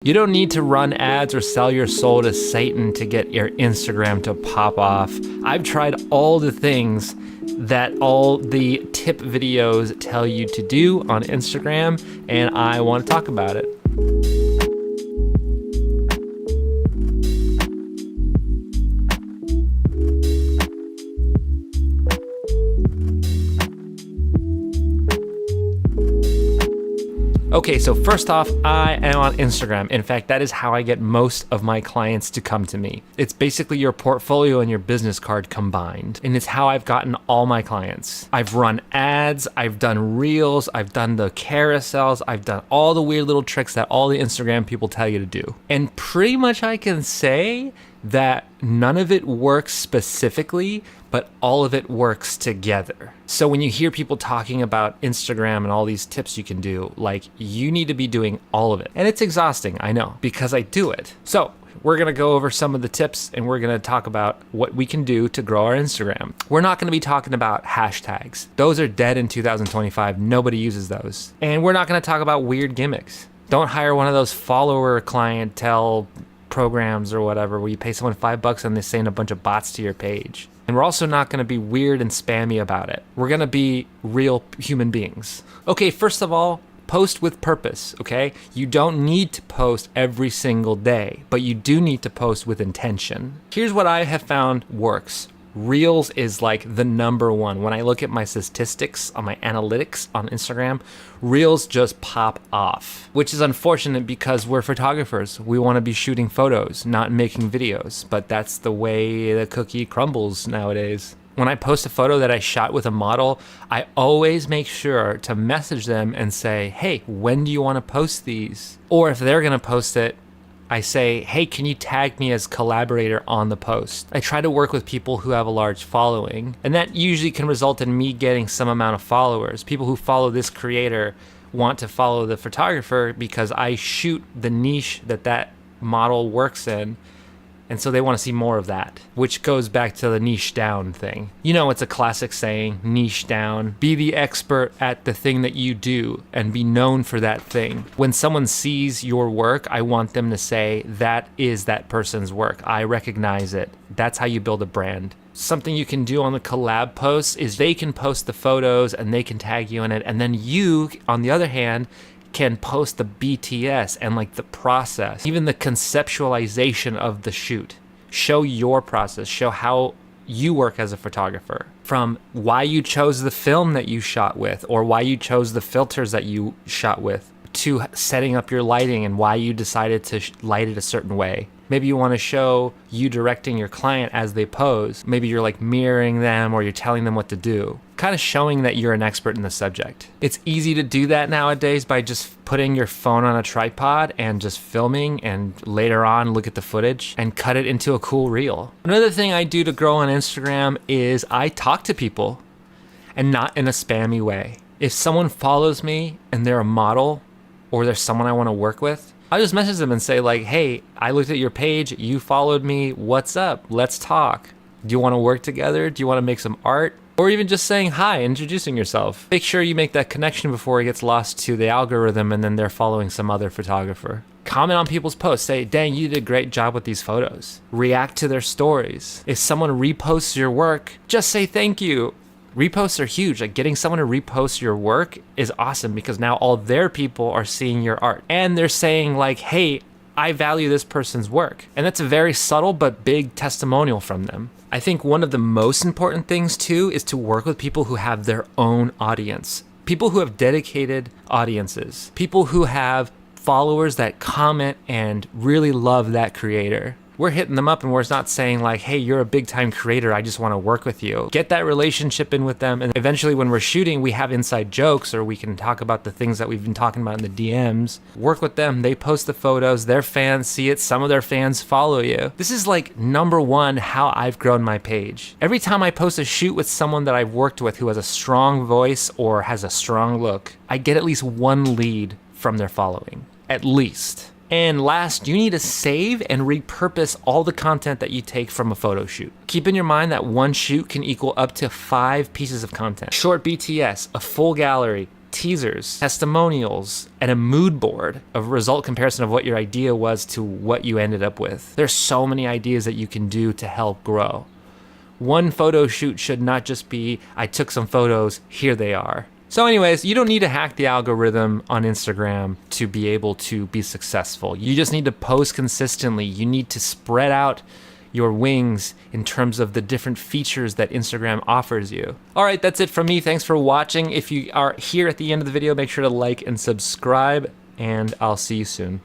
You don't need to run ads or sell your soul to Satan to get your Instagram to pop off. I've tried all the things that all the tip videos tell you to do on Instagram, and I want to talk about it. Okay, so first off, I am on Instagram. In fact, that is how I get most of my clients to come to me. It's basically your portfolio and your business card combined, and it's how I've gotten all my clients. I've run ads, I've done reels, I've done the carousels, I've done all the weird little tricks that all the Instagram people tell you to do. And pretty much I can say that none of it works specifically, but all of it works together. So when you hear people talking about Instagram and all these tips you can do, like, you need to be doing all of it. And it's exhausting, I know, because I do it. So we're gonna go over some of the tips, and we're gonna talk about what we can do to grow our Instagram. We're not gonna be talking about hashtags. Those are dead in 2025. Nobody uses those. And we're not gonna talk about weird gimmicks. Don't hire one of those follower clientele programs or whatever where you pay someone $5 and they send a bunch of bots to your page. And we're also not going to be weird and spammy about it. We're going to be real human beings. Okay, first of all, post with purpose, okay? You don't need to post every single day, but you do need to post with intention. Here's what I have found works. Reels is like the number one. When I look at my statistics on my analytics on Instagram, Reels just pop off, which is unfortunate because we're photographers. We want to be shooting photos, not making videos, but that's the way the cookie crumbles nowadays. When I post a photo that I shot with a model, I always make sure to message them and say, hey, when do you want to post these? Or if they're going to post it, I say, hey, can you tag me as collaborator on the post? I try to work with people who have a large following, and that usually can result in me getting some amount of followers. People who follow this creator want to follow the photographer because I shoot the niche that model works in, and so they want to see more of that, which goes back to the niche down thing. You know, it's a classic saying, niche down. Be the expert at the thing that you do and be known for that thing. When someone sees your work, I want them to say, that is that person's work. I recognize it. That's how you build a brand. Something you can do on the collab posts is they can post the photos and they can tag you in it. And then you, on the other hand, can post the BTS and like the process, even the conceptualization of the shoot. Show your process, show how you work as a photographer, from why you chose the film that you shot with or why you chose the filters that you shot with, to setting up your lighting and why you decided to light it a certain way. Maybe you want to show you directing your client as they pose. Maybe you're like mirroring them or you're telling them what to do. Kind of showing that you're an expert in the subject. It's easy to do that nowadays by just putting your phone on a tripod and just filming, and later on look at the footage and cut it into a cool reel. Another thing I do to grow on Instagram is I talk to people, and not in a spammy way. If someone follows me and they're a model or there's someone I want to work with, I just message them and say like, hey, I looked at your page, you followed me, what's up? Let's talk. Do you want to work together? Do you want to make some art? Or even just saying hi, introducing yourself. Make sure you make that connection before it gets lost to the algorithm and then they're following some other photographer. Comment on people's posts. Say, dang, you did a great job with these photos. React to their stories. If someone reposts your work, just say thank you. Reposts are huge. Like, getting someone to repost your work is awesome because now all their people are seeing your art. And they're saying like, hey, I value this person's work. And that's a very subtle but big testimonial from them. I think one of the most important things too is to work with people who have their own audience. People who have dedicated audiences. People who have followers that comment and really love that creator. We're hitting them up and we're not saying like, hey, you're a big time creator, I just want to work with you. Get that relationship in with them, and eventually when we're shooting, we have inside jokes or we can talk about the things that we've been talking about in the DMs. Work with them, they post the photos, their fans see it, some of their fans follow you. This is like number one how I've grown my page. Every time I post a shoot with someone that I've worked with who has a strong voice or has a strong look, I get at least one lead from their following, at least. And last, you need to save and repurpose all the content that you take from a photo shoot. Keep in your mind that one shoot can equal up to 5 pieces of content. Short BTS, a full gallery, teasers, testimonials, and a mood board of result comparison of what your idea was to what you ended up with. There's so many ideas that you can do to help grow. One photo shoot should not just be, I took some photos, here they are. So anyways, you don't need to hack the algorithm on Instagram to be able to be successful. You just need to post consistently. You need to spread out your wings in terms of the different features that Instagram offers you. All right, that's it from me. Thanks for watching. If you are here at the end of the video, make sure to like and subscribe, and I'll see you soon.